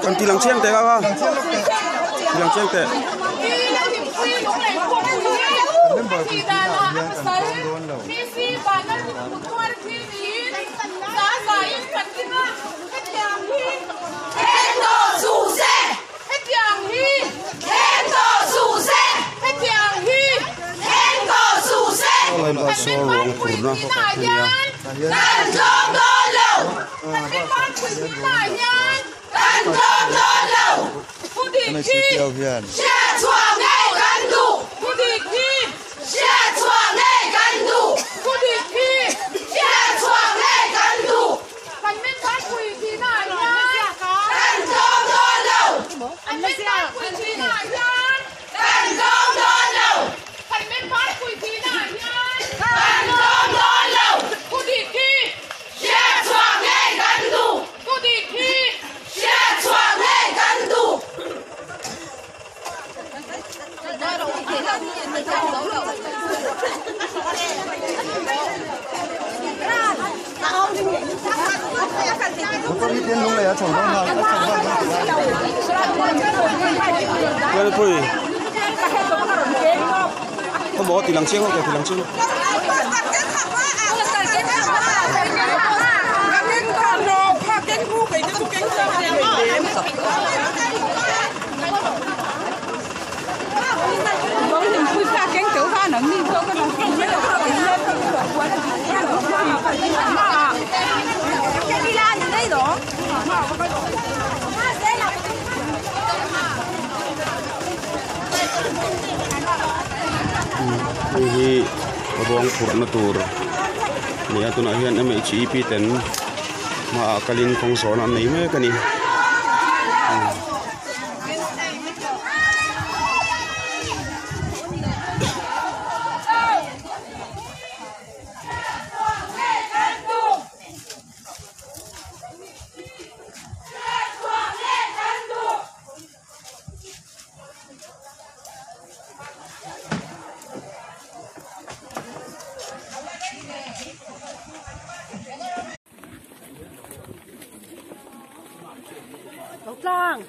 Còn tí lăng chiên tệ không? Tí lăng chiên tệ. Lên vào số ruộng phủ nó có cả kia. Này chỉ tiêu viên. Quên thôi. Không bỏ thì lăng chiên không kìa thì lăng chiên. Ini ruang purna tur. Ni atu nak hian ame chi pi ten ma kalin kong so na nei me kani. Lang.